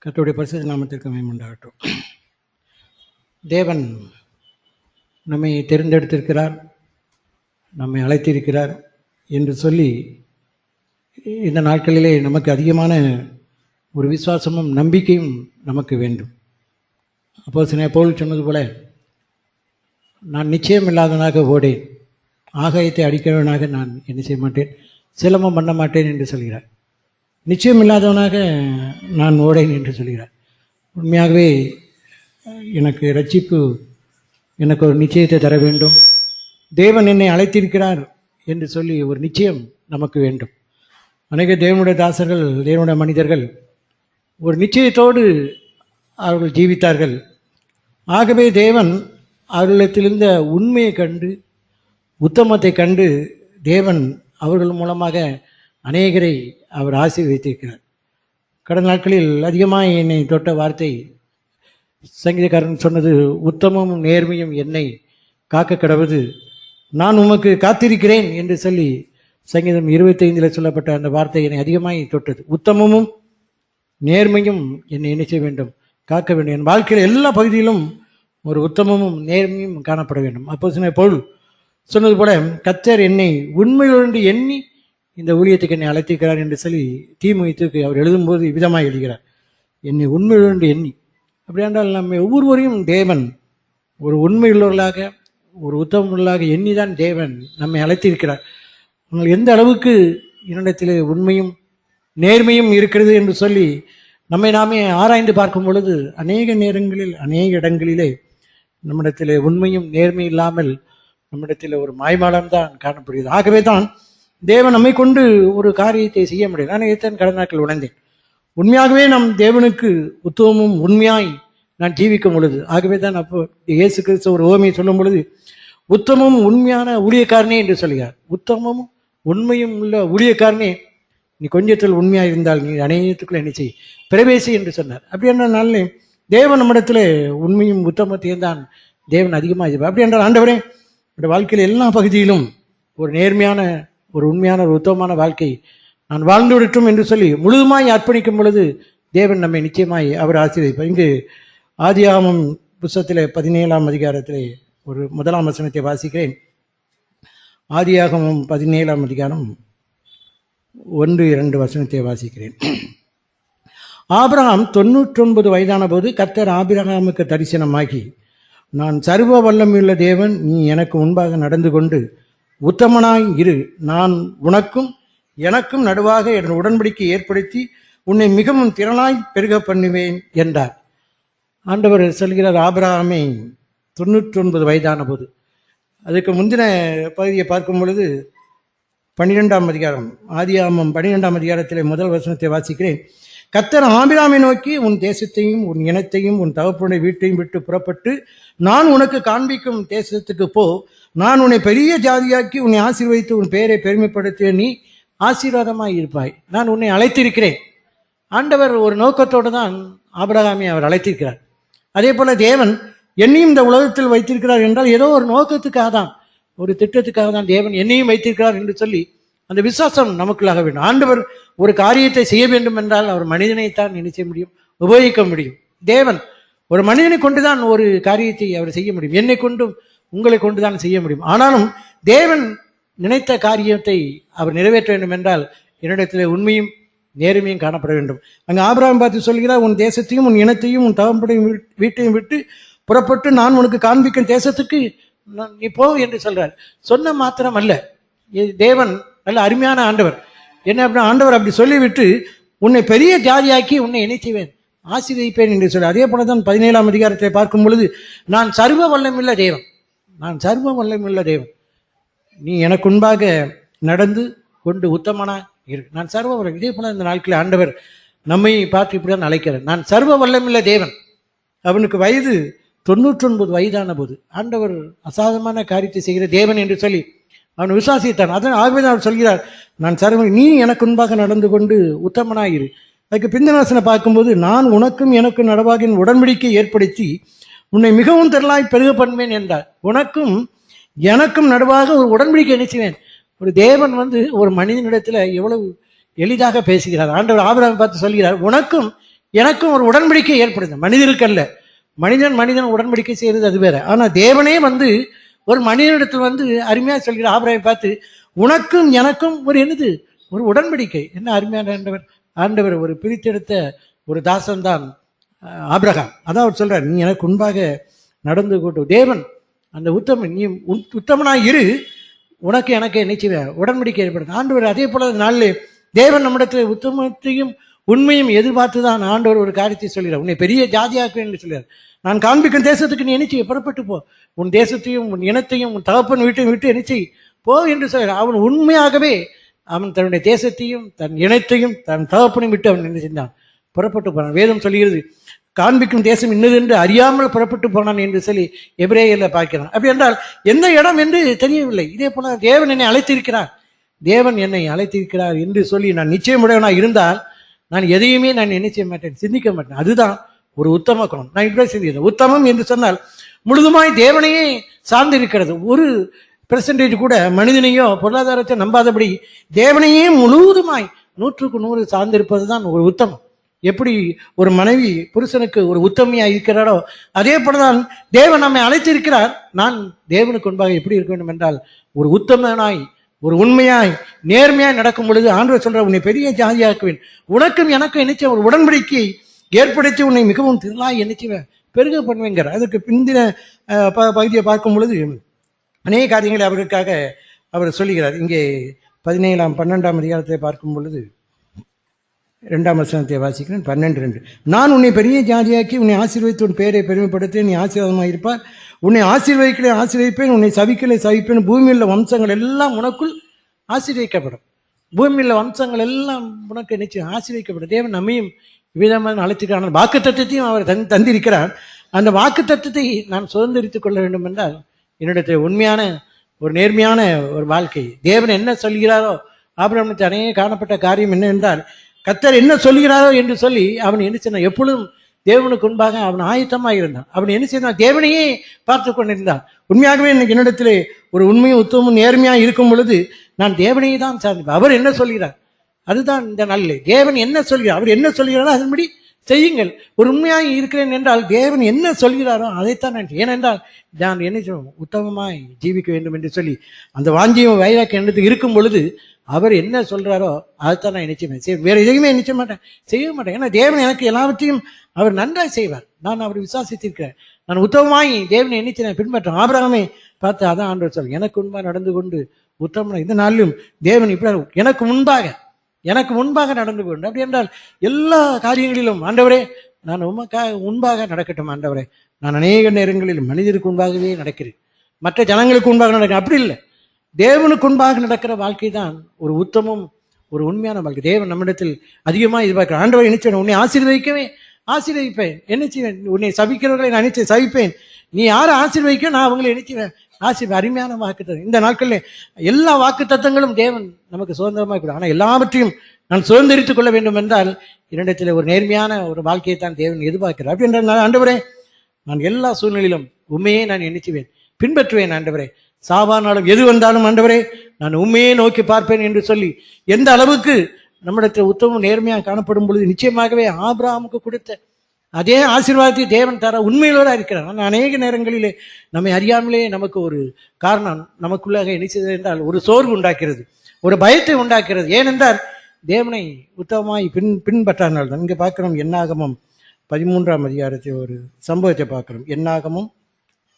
கர்த்தருடைய பரிசுத்த நாமத்திற்கு மகிமை உண்டாகட்டும். தேவன் நம்மை தெரிந்தெடுத்திருக்கிறார், நம்மை அழைத்திருக்கிறார் என்று சொல்லி இந்த நாட்களிலே நமக்கு அதிகமான ஒரு விசுவாசமும் நம்பிக்கையும் நமக்கு வேண்டும். அப்போஸ்தலனாகிய பவுல் சொன்னது போல, நான் நிச்சயம் இல்லாதவனாக ஓடேன், ஆகாயத்தை அடிக்கிறவனாக நான் என்ன செய்ய மாட்டேன், சிலம்பம் பண்ண மாட்டேன் என்று சொல்கிறார். நிச்சயம் இல்லாதவனாக நான் ஓடேன் என்று சொல்கிறார். உண்மையாகவே எனக்கு ரட்சிப்பு, எனக்கு ஒரு நிச்சயத்தை தர வேண்டும், தேவன் என்னை அழைத்திருக்கிறார் என்று சொல்லி ஒரு நிச்சயம் நமக்கு வேண்டும். அநேக தேவனுடைய தாசர்கள், தேவனுடைய மனிதர்கள் ஒரு நிச்சயத்தோடு அவர்கள் ஜீவித்தார்கள். ஆகவே தேவன் அவர்களிடத்திலிருந்த உண்மையை கண்டு, உத்தமத்தை கண்டு, தேவன் அவர்கள் மூலமாக அநேகரை அவர் ஆசீர்வதித்திருக்கிறார். கடந்த நாட்களில் அதிகமாக என்னை தொட்ட வார்த்தை, சங்கீதக்காரன் சொன்னது, உத்தமமும் நேர்மையும் என்னை காக்க கடவுது, நான் உமக்கு காத்திருக்கிறேன் என்று சொல்லி சங்கீதம் 25 சொல்லப்பட்ட அந்த வார்த்தை என்னை அதிகமாக தொட்டது. உத்தமமும் நேர்மையும் என்னை என்ன செய்ய வேண்டும், காக்க வேண்டும். என் வாழ்க்கையில் எல்லா பகுதியிலும் ஒரு உத்தமமும் நேர்மையும் காணப்பட வேண்டும். அப்போஸ்தலனாகிய பவுல் சொன்னது போல, கர்த்தர் என்னை உண்மையிலிருந்து எண்ணி இந்த ஊழியத்துக்கு என்னை அழைத்திருக்கிறார் என்று சொல்லி தீமோத்தேயுவுக்கு அவர் எழுதும்போது விதமாக எழுதுகிறார், என்னை உண்மையிலிருந்து எண்ணி. அப்படியானால் நம்ம ஒவ்வொருவரையும் தேவன் ஒரு உண்மையுள்ளவர்களாக, ஒரு உத்தமர்களாக எண்ணிதான் தேவன் நம்மை அழைத்திருக்கிறார். ஆனால் எந்த அளவுக்கு என்னிடத்தில் உண்மையும் நேர்மையும் இருக்கிறது என்று சொல்லி நம்மை நாமே ஆராய்ந்து பார்க்கும் பொழுது, அநேக நேரங்களில் அநேக இடங்களிலே நம்மிடத்தில் உண்மையும் நேர்மை இல்லாமல் நம்மிடத்தில் ஒரு மாய்மாலம்தான் காணப்படுகிறது. ஆகவே தான் தேவன் நம்மை கொண்டு ஒரு காரியத்தை செய்ய முடியும். நான் இதைத்தான் கடந்த நாட்கள் உணர்ந்தேன். உண்மையாகவே நம் தேவனுக்கு உத்தமமும் உண்மையாய் நான் ஜீவிக்கும் பொழுது, ஆகவே தான் அப்போ இயேசு கிறிஸ்து ஒரு ஓமையை சொல்லும் பொழுது, உத்தமும் உண்மையான ஊழியக்காரனே என்று சொல்கிறார். உத்தமமும் உண்மையும் உள்ள ஊழியக்காரனே, நீ கொஞ்சத்தில் உண்மையாக இருந்தால் நீ அநேகத்துக்குள்ள என்ன செய், பிரவேசி என்று சொன்னார். அப்படி என்ற நாளிலே தேவன் நம்மிடத்தில் உண்மையும் உத்தமத்தையும் தான் தேவன் அதிகமாக இருப்பார். அப்படி என்றால், ஆண்டவரே, என்னுடைய வாழ்க்கையில் எல்லா பகுதியிலும் ஒரு நேர்மையான, ஒரு உண்மையான, ஒரு உத்தமமான வாழ்க்கை நான் வாழ்ந்து விடட்டும் என்று சொல்லி முழுதுமாய் அர்ப்பணிக்கும் பொழுது தேவன் நம்மை நிச்சயமாய் அவர் ஆசீர்வதிப்பார். இங்கு ஆதியாகமம் புத்தகத்திலே 17ஆம் அதிகாரத்திலே ஒரு 1ஆம் வசனத்தை வாசிக்கிறேன். ஆதியாகமம் 17ஆம் அதிகாரம் 1-2 வசனத்தை வாசிக்கிறேன். ஆபிரகாம் 99 வயதான போது கர்த்தர் ஆபிரகாமுக்கு தரிசனமாகி, நான் சர்வ வல்லமையுள்ள தேவன், நீ எனக்கு முன்பாக நடந்து கொண்டு உத்தமனாய் இரு, நான் உனக்கும் எனக்கும் நடுவாக என் உடன்படிக்கை ஏற்படுத்தி உன்னை மிகவும் திரளாய் பெருக பண்ணுவேன் என்றார். ஆண்டவர் சொல்கிறார், ஆபிரகாமை 99 வயதான போது. அதுக்கு முந்தின பகுதியை பார்க்கும் பொழுது 12ஆம் அதிகாரம், ஆதியாகமம் 12ஆம் அதிகாரத்திலே முதல் வசனத்தை வாசிக்கிறேன். கர்த்தர் ஆபிரகாமை நோக்கி, உன் தேசத்தையும் உன் இனத்தையும் உன் தகப்பனுடைய வீட்டையும் விட்டு புறப்பட்டு நான் உனக்கு காண்பிக்கும் தேசத்துக்கு போ, நான் உன்னை பெரிய ஜாதியாக்கி உன்னை ஆசீர்வதித்து உன் பெயரை பெருமைப்படுத்திய நீ ஆசீர்வாதமாய் இருப்பாய், நான் உன்னை அழைத்திருக்கிறேன். ஆண்டவர் ஒரு நோக்கத்தோடு தான் ஆபிரகாமை அவர் அழைத்திருக்கிறார். அதே போல தேவன் என்னையும் இந்த உலகத்தில் வைத்திருக்கிறார் என்றால் ஏதோ ஒரு நோக்கத்துக்காக தான், ஒரு திட்டத்துக்காக தான் தேவன் என்னையும் வைத்திருக்கிறார் என்று சொல்லி அந்த விசுவாசம் நமக்குள்ளாக வேண்டும். ஆண்டவர் ஒரு காரியத்தை செய்ய வேண்டும் என்றால் அவர் மனிதனைத்தான் என்ன செய்ய முடியும், உபயோகிக்க முடியும். தேவன் ஒரு மனிதனை கொண்டுதான் ஒரு காரியத்தை அவர் செய்ய முடியும், என்னை கொண்டும் உங்களை கொண்டுதான் செய்ய முடியும். ஆனாலும் தேவன் நினைத்த காரியத்தை அவர் நிறைவேற்ற வேண்டும் என்றால் என்னிடத்தில் உண்மையும் நேர்மையும் காணப்பட வேண்டும். அங்கே ஆபிரகாம் பார்த்து சொல்கிறார், உன் தேசத்தையும் உன் இனத்தையும் உன் தகப்பனுடைய வீட்டையும் விட்டு புறப்பட்டு நான் உனக்கு காண்பிக்கும் தேசத்துக்கு நீ போ என்று சொல்றார். சொன்ன மாத்திரம் அல்ல, தேவன் நல்ல அருமையான ஆண்டவர். என்ன அப்படின்னா, ஆண்டவர் அப்படி சொல்லிவிட்டு உன்னை பெரிய ஜாதியாக்கி உன்னை என்ன செய்வேன், ஆசீர்வதிப்பேன் என்று சொல்ல. அதே போலதான் 17ஆம் அதிகாரத்தை பார்க்கும் பொழுது, நான் சர்வ வல்லமையுள்ள தேவன், நான் சர்வ வல்லமையுள்ள தேவன், நீ எனக்கு முன்பாக நடந்து கொண்டு உத்தமனா இரு, நான் சர்வ வல்லம். இதே போல இந்த நாட்களில் ஆண்டவர் நம்மை பார்த்து இப்படிதான் அழைக்கிறார், நான் சர்வ வல்லமையுள்ள தேவன். அவனுக்கு வயது 99 வயதான போது ஆண்டவர் அசாதமான காரியத்தை செய்கிற தேவன் என்று சொல்லி அவன் விசுவாசித்தான். அதன் ஆகவே அவர் சொல்கிறார், நான் சர்வ, நீ எனக்கு முன்பாக நடந்து கொண்டு உத்தமனாயிரு. அதுக்கு பிந்தநாசனை பார்க்கும்போது, நான் உனக்கும் எனக்கும் நடுவாக உடன்படிக்கை ஏற்படுத்தி உன்னை மிகவும் திரளாய் பெருக பண்ணுவேன் என்றார். உனக்கும் எனக்கும் நடுவாக ஒரு உடன்படிக்கை நினைச்சுவேன். ஒரு தேவன் ஒரு மனிதனிடத்தில் எவ்வளவு எளிதாக பேசுகிறார். ஆண்டவர் ஆபிரகாமை பார்த்து சொல்கிறார், உனக்கும் எனக்கும் ஒரு உடன்படிக்கை ஏற்படுது. மனிதருக்கு அல்ல, மனிதன் உடன்படிக்கை செய்யறது அது வேற. ஆனா தேவனே வந்து ஒரு மனிதனிடத்தில் வந்து அருமையா சொல்கிற ஆபிரகாமை பார்த்து, உனக்கும் எனக்கும் ஒரு என்னது, ஒரு உடன்படிக்கை. என்ன அருமையான ஆண்டவர் ஒரு பிரித்தெடுத்த ஒரு தாசன் தான் ஆபிரகாம். அதான் அவர் சொல்றார், நீ எனக்கு முன்பாக நடந்து கொண்டு தேவன் அந்த உத்தமன், நீ உத்தமனாய் இரு, உனக்கு எனக்கு நிச்சயம் உடன்படிக்கை ஏற்படுது. ஆண்டவர் அதே போல நாளிலே தேவன் நம்மிடத்தில் உத்தமத்தையும் உண்மையும் எதிர்பார்த்து தான் ஆண்டவர் ஒரு காரியத்தை சொல்கிறார். உன்னை பெரிய ஜாதியாக்குவேன் என்று சொல்கிறார். நான் காண்பிக்கும் தேசத்துக்கு நீ நிச்சயம் புறப்பட்டு போ, உன் தேசத்தையும் உன் இனத்தையும் உன் தகப்பன் வீட்டையும் விட்டு நிச்சயம் போ என்று சொல்கிறார். அவன் உண்மையாகவே அவன் தன்னுடைய தேசத்தையும் தன் இனத்தையும் தன் தகப்பனையும் விட்டு அவன் என்ன செஞ்சான், புறப்பட்டு போனான். வேதம் சொல்கிறது, காண்பிக்கும் தேசம் இன்னது என்று அறியாமல் புறப்பட்டு போனான் என்று சொல்லி எபிரேயரில் பார்க்கிறான். அப்படி என்றால் எந்த இடம் என்று தெரியவில்லை. இதே போல தேவன் என்னை அழைத்திருக்கிறார், தேவன் என்னை அழைத்திருக்கிறார் என்று சொல்லி நான் நிச்சயமுடையவனாக இருந்தால் நான் எதையுமே நான் நினைச்ச மாட்டேன், சிந்திக்க மாட்டேன். அதுதான் ஒரு உத்தம குணம். நான் இப்படி சிந்திக்கிறேன். உத்தமம் என்று சொன்னால் முழுதுமாய் தேவனையே சார்ந்திருக்கிறது. ஒரு பெர்சன்டேஜ் கூட மனிதனையோ பொருளாதாரத்தை நம்பாதபடி தேவனையே முழுவதுமாய் 100க்கு 100 சார்ந்திருப்பது தான் ஒரு உத்தமம். எப்படி ஒரு மனைவி புருஷனுக்கு ஒரு உத்தமையா இருக்கிறாரோ அதே போலதான் தேவன் நம்மை அழைத்திருக்கிறார். நான் தேவனுக்கு முன்பாக எப்படி இருக்க வேண்டும் என்றால் ஒரு உத்தமனாய், ஒரு உண்மையாய், நேர்மையாய் நடக்கும் பொழுது ஆண்டவர் சொல்ற, உன்னை பெரிய ஜாதியாக்குவேன், உனக்கும் எனக்கும் நினைச்ச ஒரு உடன்படிக்கையை ஏற்படுத்தி உன்னை மிகவும் திரளாய் நினைச்சுவேன், பெருக பண்ணுவேங்கிற. அதுக்கு பிந்தின பகுதியை பார்க்கும் பொழுது அநேக காரியங்களை அவருக்காக அவர் சொல்லுகிறார். இங்கே 12ஆம் அதிகாரத்தை பார்க்கும் பொழுது 2ஆம் வசனத்தை வாசிக்கிறேன். 12:2. நான் உன்னை பெரிய ஜாதியாக்கி உன்னை ஆசீர்வதித்து உன் பெயரை பெருமைப்படுத்தி நீ ஆசீர்வாதமாக இருப்பார், உன்னை ஆசீர்வதிக்கலை ஆசீர்வதிப்பேன், உன்னை சவிக்கலை சவிப்பேன், பூமியில் வம்சங்கள் எல்லாம் உனக்குள் ஆசீர்வதிக்கப்படும். பூமியில் வம்சங்கள் எல்லாம் உனக்கு நிச்சயம் ஆசீர்வதிக்கப்படும். தேவன் நம்மையும் விதமாக அழைத்திருக்கிறார். வாக்கு தத்துவத்தையும் அவர் தந்திருக்கிறார். அந்த வாக்கு தத்துவத்தை நான் சுதந்திரித்துக் கொள்ள வேண்டும் என்றால் என்னிடத்தில் உண்மையான ஒரு நேர்மையான ஒரு வாழ்க்கை. தேவன் என்ன சொல்கிறாரோ, ஆபிரகாமுக்கு அநேக காணப்பட்ட காரியம் என்ன என்றால், கர்த்தர் என்ன சொல்கிறாரோ என்று சொல்லி அவன் என்ன செய்தான், எப்பொழுதும் தேவனுக்கு முன்பாக அவன் ஆயத்தமாக இருந்தான். அவன் என்ன செய்தான், தேவனையே பார்த்து கொண்டிருந்தான். உண்மையாகவே எனக்கு என்னிடத்திலே ஒரு உண்மையும் உத்தமும் நேர்மையாக இருக்கும் பொழுது நான் தேவனையே தான் சார்ந்தேன். அவர் என்ன சொல்கிறார் அதுதான் இந்த நல்ல. தேவன் என்ன சொல்கிறார், அவர் என்ன சொல்கிறாரோ அதன்படி செய்யுங்கள். ஒரு உண்மையாக இருக்கிறேன் என்றால் தேவன் என்ன சொல்கிறாரோ அதைத்தான் நான், ஏனென்றால் நான் என்ன சொல்லுவோம், உத்தமமாய் ஜீவிக்க வேண்டும் என்று சொல்லி அந்த வாஞ்சியும் வைராக்கியம் என்னது இருக்கும் பொழுது அவர் என்ன சொல்றாரோ அதைத்தான் நான் நிச்சயமே வேற எதையுமே நிச்சய மாட்டேன், செய்ய மாட்டேன். ஏன்னா தேவன் எனக்கு எல்லாவற்றையும் அவர் நன்றாய் செய்வார். நான் அவர் விசுவாசித்திருக்கிறேன். நான் உத்தமமாய் தேவனை எண்ணிச்சு நான் பின்பற்றேன். ஆபிரகாமை பார்த்து அதான் ஆண்டவர் சொல்ல, எனக்கு முன்பாக நடந்து கொண்டு உத்தமனா இந்த நாளிலும் தேவன் இப்படி எனக்கு முன்பாக நடந்து கொண்டு, அப்படி என்றால் எல்லா காரியங்களிலும் ஆண்டவரே நான் முன்பாக நடக்கட்டும். ஆண்டவரே, நான் அநேக நேரங்களில் மனிதருக்கு முன்பாகவே நடக்கிறேன், மற்ற ஜனங்களுக்கு முன்பாக நடக்கிறேன். அப்படி இல்லை, தேவனுக்கு முன்பாக நடக்கிற வாழ்க்கை தான் ஒரு உத்தமம், ஒரு உண்மையான வாழ்க்கை. தேவன் நம்மிடத்தில் அதிகமாக எதிர்பார்க்கிறேன். ஆண்டவர் நினைச்சேன், உன்னை ஆசீர்வதிப்பேன், என்ன செய்வேன், உன்னை சபிக்கிறவர்களை நான் நினைச்சு சபிப்பேன், நீ யாரை ஆசீர்வதிக்க நான் அவங்களை நினைச்சுவேன். அருமையான வாக்கு தத்துவம். இந்த நாட்களில் எல்லா வாக்கு தத்தங்களும் தேவன் நமக்கு சுதந்திரமாக கூட, ஆனால் எல்லாவற்றையும் நான் சுதந்திரித்துக் கொள்ள வேண்டும் என்றால் என்னிடத்தில் ஒரு நேர்மையான ஒரு வாழ்க்கையை தான் தேவன் எதிர்பார்க்கிறார். அப்படி என்றால் ஆண்டவரே, நான் எல்லா சூழ்நிலையிலும் உண்மையே நான் எண்ணிச்சுவேன், பின்பற்றுவேன். ஆண்டவரே, சாவானாலும் எது வந்தாலும் ஆண்டவரே நான் உண்மையே நோக்கி பார்ப்பேன் என்று சொல்லி எந்த அளவுக்கு நம்மிடத்தில் உத்தமம் நேர்மையாக காணப்படும் பொழுது நிச்சயமாகவே ஆபிரகாமுக்கு கொடுத்த அதே ஆசீர்வாதத்தை தேவன் தர உண்மையிலோட இருக்கிறார். ஆனால் அநேக நேரங்களிலே நம்மை அறியாமலே நமக்கு ஒரு காரணம் நமக்குள்ளாக இணைச்சது என்றால் ஒரு சோர்வு உண்டாக்கிறது, ஒரு பயத்தை உண்டாக்கிறது. ஏனென்றால் தேவனை உத்தமமாய் பின்பற்றானால் தான். இங்கே பார்க்கிறோம், என்னாகமம் 13ஆம் அதிகாரத்தை ஒரு சம்பவத்தை பார்க்கிறோம். என்னாகமம்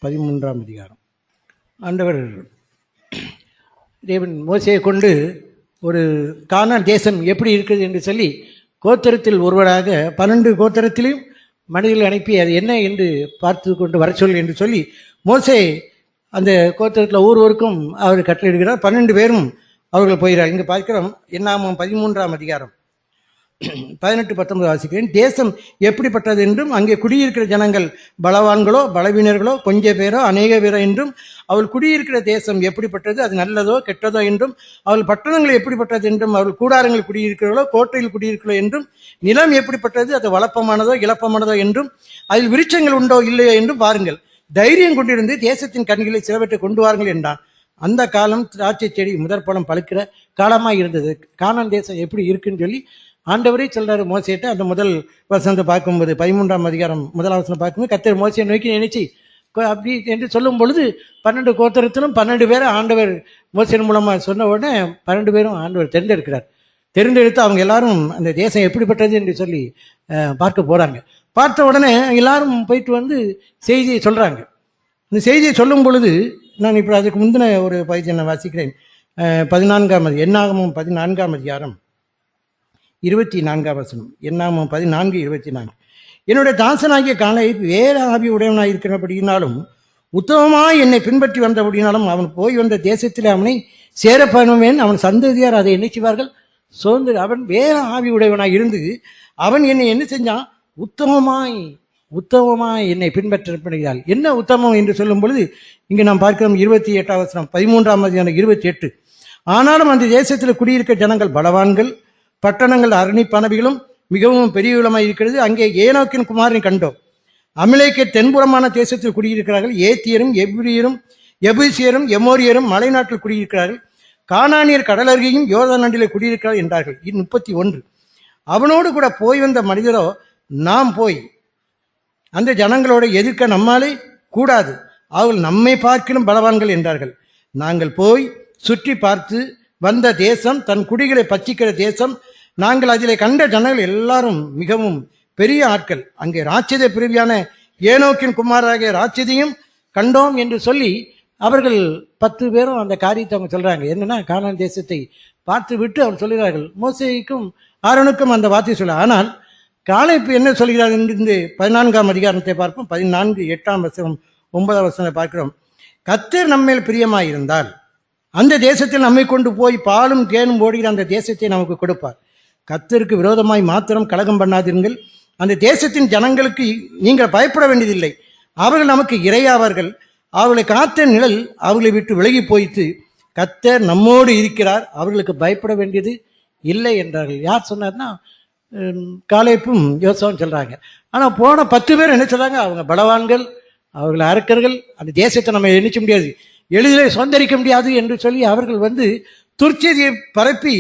13ஆம் அதிகாரம். ஆண்டவர் தேவன் மோசையை கொண்டு ஒரு கானான் தேசம் எப்படி இருக்குது என்று சொல்லி கோத்திரத்தில் ஒருவராக 12 கோத்திரத்திலையும் மனிதர்கள் அனுப்பி அது என்ன என்று பார்த்து கொண்டு வர சொல் என்று சொல்லி மோசே அந்த கோத்திரத்தில் ஒவ்வொருவருக்கும் அவர் கட்டளையிடுகிறார். 12 பேரும் அவர்கள் போகிறார். இங்கே பார்க்கிறோம், என்னாகமம் 13ஆம் அதிகாரம் 18-19 வாசிக்கிறேன். தேசம் எப்படிப்பட்டது என்றும் அங்கே குடியிருக்கிற ஜனங்கள் பலவான்களோ பலவீனர்களோ கொஞ்சம் பேரோ அநேக பேரோ என்றும் அவள் குடியிருக்கிற தேசம் எப்படிப்பட்டது, அது நல்லதோ கெட்டதோ என்றும் அவள் பட்டணங்கள் எப்படிப்பட்டது என்றும் அவள் கூடாரங்கள் குடியிருக்கிறோ கோட்டையில் குடியிருக்கிறோ என்றும் நிலம் எப்படிப்பட்டது, அது வளப்பமானதோ இளப்பமானதோ என்றும் அதில் விருட்சங்கள் உண்டோ இல்லையோ என்றும் பாருங்கள். தைரியம் கொண்டிருந்து தேசத்தின் கண்களை சிலவற்றை கொண்டு வாருங்கள் என்றான். அந்த காலம் திராட்சை செடி முதற்பழம் பழுக்கிற காலமாக இருந்தது. கானான் தேசம் எப்படி இருக்குன்னு சொல்லி ஆண்டவரே சொல்றாரு மோசேட்ட. அந்த முதல் வசனத்தை பார்க்கும்போது 13ஆம் அதிகாரம் முதல் வசனம் பார்க்கும்போது கர்த்தர் மோசேயை நோக்கி நினைச்சு அப்படி என்று சொல்லும் பொழுது 12 கோத்திரத்திலும் 12 பேரை ஆண்டவர் மோசேயின் மூலமாக சொன்ன உடனே 12 பேரும் ஆண்டவர் தெரிந்தெடுக்கிறார். தெரிந்தெடுத்து அவங்க எல்லாரும் அந்த தேசம் எப்படிப்பட்டது என்று சொல்லி பார்க்க போகிறாங்க. பார்த்த உடனே எல்லாரும் போயிட்டு வந்து செய்தியை சொல்கிறாங்க. இந்த செய்தியை சொல்லும் பொழுது நான் இப்போ அதுக்கு முந்தின ஒரு பகுதியை நான் வாசிக்கிறேன். 14ஆம் என்னாகமம் 14ஆம் அதிகாரம் 24ஆம் வசனம். என்னாகமம் 14:24. என்னுடைய தாசனாகிய காலை வேற ஆவி உடையவனாய் இருக்கிறபடினாலும் உத்தமமாய் என்னை பின்பற்றி வந்தபடினாலும் அவன் போய் வந்த தேசத்தில் அவனை சேரப்பண்ணுவேன். அவன் சந்ததியார் அதை என்ன செய்வார்கள்? சோர்ந்து அவன் வேற ஆவி உடையவனாய் இருந்து அவன் என்னை என்ன செஞ்சான்? உத்தமமாய் என்னை பின்பற்றப்படுகிறாள். என்ன உத்தமம் என்று சொல்லும் பொழுது இங்கு நாம் பார்க்கிறோம் 28ஆம் வசனம் 13ஆம் அதிகாரம் 28. ஆனாலும் அந்த தேசத்தில் குடியிருக்க ஜனங்கள் பலவான்கள், பட்டணங்கள் அரணிப்பனவிகளும் மிகவும் பெரியவிடமாய் இருக்கிறது. அங்கே ஏனோக்கின் குமாரனை கண்டோம். அமிலேக்கு தென்புறமான தேசத்தில் குடியிருக்கிறார்கள். ஏத்தியரும் எப்ரியரும் எபூசியரும் எமோரியரும் மலை நாட்டில் குடியிருக்கிறார்கள். கானானியர் கடலருகையும் யோர்தான் நண்டிலே குடியிருக்கிறார்கள் என்றார்கள். 31. அவனோடு கூட போய் வந்த மனிதரோ நாம் போய் அந்த ஜனங்களோடு எதிர்க்க நம்மாலே கூடாது, அவர்கள் நம்மை பார்க்கிலும் பலவான்கள் என்றார்கள். நாங்கள் போய் சுற்றி பார்த்து வந்த தேசம் தன் குடிகளை பச்சிக்கிற தேசம். நாங்கள் அதிலே கண்ட ஜனங்கள் எல்லாரும் மிகவும் பெரிய ஆட்கள். அங்கே ராட்சத பிரிவியான ஏனோக்கின் குமாராகிய ராட்சதையும் கண்டோம் என்று சொல்லி அவர்கள் 10 பேரும் அந்த காரியத்தை அவங்க சொல்றாங்க. என்னன்னா, கானான் தேசத்தை பார்த்து விட்டு அவர் சொல்கிறார்கள். மோசேக்கும் ஆரோனுக்கும் அந்த வார்த்தை சொல்ல. ஆனால் காலேப் என்ன சொல்கிறார் என்று 14ஆம் அதிகாரத்தை பார்ப்போம். 14:8 வசனம் 9 வசனத்தை பார்க்கிறோம். கர்த்தர் நம்மேல் பிரியமாயிருந்தால் அந்த தேசத்தில் நம்மை கொண்டு போய் பாலும் தேனும் ஓடுகிற அந்த தேசத்தை நமக்கு கொடுப்பார். கர்த்தருக்கு விரோதமாய் மாத்திரம் கலகம் பண்ணாதீர்கள். அந்த தேசத்தின் ஜனங்களுக்கு நீங்கள் பயப்பட வேண்டியதில்லை. அவர்கள் நமக்கு இரையாவார்கள். அவர்களை காத்த நிழல் அவர்களை விட்டு விலகி போயிட்டு கர்த்தர் நம்மோடு இருக்கிறார், அவர்களுக்கு பயப்பட வேண்டியது இல்லை என்றார்கள். யார் சொன்னார்னா காலேப்பும் யோசுவாவும் சொல்றாங்க. ஆனா போன 10 பேர் என்ன சொல்றாங்க? அவங்க பலவான்கள், அவர்கள் அரக்கர்கள், அந்த தேசத்தை நம்ம எண்ணிக்க முடியாது, எளிதில் சுதந்திரிக்க முடியாது என்று சொல்லி அவர்கள் வந்து துர்ச்செய்தியை பரப்பி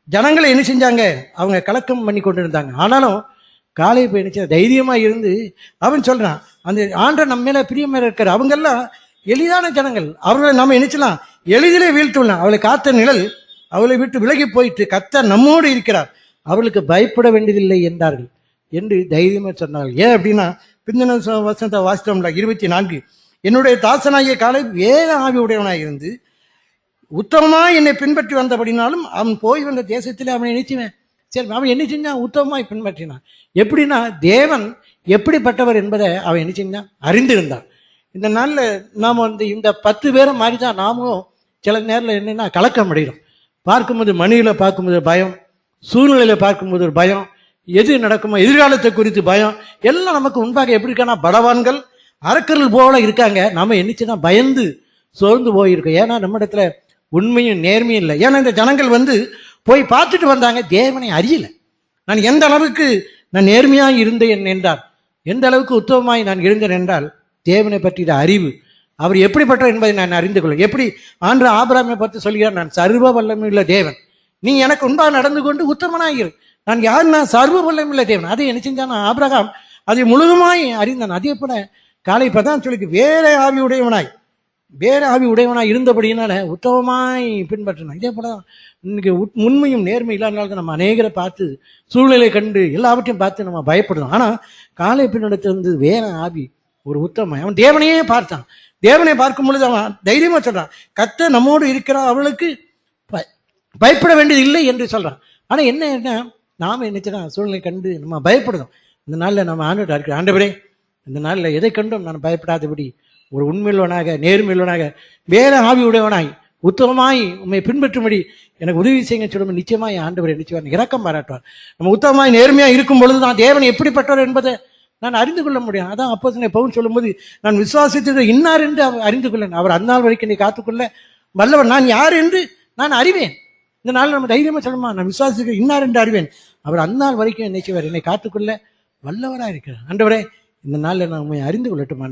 ஜனங்களை என்ன செஞ்சாங்க? அவங்க கலக்கம் பண்ணி கொண்டு இருந்தாங்க. ஆனாலும் காலேப் என்ன தைரியமா இருந்து அவன் சொல்றான், அந்த ஆண்டவர் நம்ம மேல பிரியமா இருக்கிற அவங்கெல்லாம் எளிதான ஜனங்கள், அவர்களை நம்ம நினைச்சலாம் எளிதிலே வீழ்த்துலாம். அவளை காத்த நிழல் அவளை விட்டு விலகி போயிட்டு கர்த்தர் நம்மோடு இருக்கிறார், அவர்களுக்கு பயப்பட வேண்டியதில்லை என்றார்கள் என்று தைரியமா சொன்னார்கள். ஏன் அப்படின்னா பிந்தின வசனத்தை வாசித்தோம்ல 24. என்னுடைய தாசனாகிய காலேப் வேற ஆவி உடையவனாக இருந்து உத்தமமாய் என்னை பின்பற்றி வந்தபடினாலும் அவன் போய் வந்த தேசத்தில் அவனை நினைச்சுவேன். சரி, அவன் என்ன செஞ்சான்? உத்தமமாய் பின்பற்றினான். எப்படின்னா தேவன் எப்படிப்பட்டவர் என்பதை அவன் என்ன செஞ்சான்? அறிந்திருந்தான். இந்த நாளில் நாம் வந்து இந்த 10 பேரை மாதிரி தான் நாமும் சில நேரில் என்னென்னா கலக்கம் அடைகிறோம். பார்க்கும்போது மணியில் பார்க்கும்போது பயம், சூழ்நிலையில் பார்க்கும்போது ஒரு பயம், எது நடக்குமோ எதிர்காலத்தை குறித்து பயம், எல்லாம் நமக்கு முன்பாக எப்படி இருக்கான்னா பலவான்கள் அரக்கர்கள் போல இருக்காங்க. நாம என்னச்சுன்னா பயந்து சோர்ந்து போயிருக்கோம். ஏன்னா நம்ம இடத்துல உண்மையும் நேர்மையும் இல்லை. ஏன்னா இந்த ஜனங்கள் வந்து போய் பார்த்துட்டு வந்தாங்க, தேவனை அறியல. நான் எந்த அளவுக்கு நான் நேர்மையாக இருந்தேன் என்றால், எந்த அளவுக்கு உத்தமமாய் நான் இருந்தேன் என்றால் தேவனை பற்றிய அறிவு, அவர் எப்படிப்பட்டவர் என்பதை நான் அறிந்து கொள்ள. எப்படி ஆண்டு ஆபிரகாமை பார்த்து சொல்கிறார், நான் சர்வ வல்லமையுள்ள தேவன், நீ எனக்கு முன்பாக நடந்து கொண்டு உத்தமனாயிரு. நான் யார்? நான் சர்வ வல்லமையுள்ள தேவன். அதை என்ன செஞ்சான் ஆபிரகாம்? அதை முழுதுமாய் அறிந்தான். அதே போல காலேப் தான் சொல்லி வேற ஆவி உடையவனாய் இருந்தபடினால உத்தமமாய் பின்பற்றினான். இதே போல இன்னைக்கு உண்மையும் நேர்மை இல்லாதனால நம்ம அநேகரை பார்த்து சூழ்நிலை கண்டு எல்லாவற்றையும் பார்த்து நம்ம பயப்படுறோம். ஆனா காலேப்பினிடத்துல இருந்து வேற ஆவி, ஒரு உத்தமன், அவன் தேவனையே பார்த்தான். தேவனை பார்க்கும் பொழுது அவன் தைரியமா சொல்றான், கர்த்தர் நம்மோடு இருக்கிறான், அவளுக்கு பயப்பட வேண்டியது இல்லை என்று சொல்றான். ஆனா என்ன நாம என்னச்சுன்னா சூழ்நிலை கண்டு நம்ம பயப்படுறோம். இந்த நாளில் நம்ம ஆண்டுகிட்ட இருக்கிற ஆண்டவரே, இந்த நாளில் எதை கண்டும் நான் பயப்படாதபடி ஒரு உண்மையுள்ளவனாக நேர்மையுள்ளவனாக வேற ஆவி உடையவனாய் உத்தமமாய் உண்மை பின்பற்றும்படி எனக்கு உதவி செய்ய சொல்லும். நிச்சயமாய் ஆண்டவர் நிச்சயம் இரக்கம் பாராட்டுவார். நம்ம உத்தமமாய் நேர்மையாக இருக்கும் பொழுது தான் தேவன் எப்படிப்பட்டவர் என்பதை நான் அறிந்து கொள்ள முடியும். அதான் அப்போஸ்தலன் பவுல் சொல்லும்போது, நான் விசுவாசித்தது இன்னார் என்று அறிந்து கொள்ளேன், அவர் அந்நாள் வரைக்கும் நீ காத்துக்கொள்ள வல்லவர், நான் யார் என்று நான் அறிவேன். இந்த நாள் நம்ம தைரியமா சொல்லணுமா, நான் விசுவாசிக்க இன்னார் என்று அறிவேன், அவர் அந்நாள் வரைக்கும் என்ன செய்வார்? என்னை காத்துக்கொள்ள வல்லவராக இருக்கிறார். ஆண்டவரே, இந்த நாளில் நான் உண்மையை அறிந்து கொள்ளட்டும்.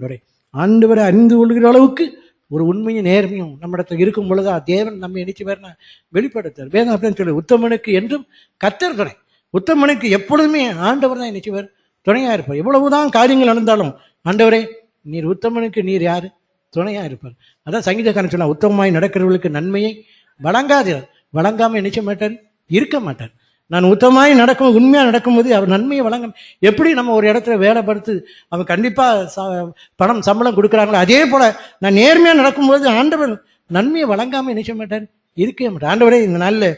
ஆண்டவரை அறிந்து கொள்கிற அளவுக்கு ஒரு உண்மையும் நேர்மையும் நம்மிடத்தில் இருக்கும் பொழுதா தேவன் நம்ம நினைச்சுவார்னா வெளிப்படுத்தார். வேதம் அப்படின்னு சொல்லி உத்தமனுக்கு என்றும் கர்த்தர் துணை. உத்தமனுக்கு எப்பொழுதுமே ஆண்டவர் தான் நினைச்சவர் துணையா இருப்பார். எவ்வளவுதான் காரியங்கள் நடந்தாலும் ஆண்டவரே நீர் உத்தமனுக்கு நீர் யாரு துணையா இருப்பார். அதான் சங்கீதக்காரன் சொன்னா, உத்தமமாய் நடக்கிறவர்களுக்கு நன்மையை வழங்காம நினைச்ச மாட்டார், இருக்க மாட்டார். நான் உத்தமாய் நடக்கும் உண்மையாக நடக்கும்போது அவர் நன்மையை வழங்க. எப்படி நம்ம ஒரு இடத்துல வேலை படுத்து அவன் கண்டிப்பாக பணம் சம்பளம் கொடுக்குறாங்களோ அதே போல் நான் நேர்மையாக நடக்கும்போது ஆண்டவர் நன்மையை வழங்காமல் நினைச்ச மாட்டார், இருக்கவே மாட்டார். ஆண்டவரே இந்த நாளில்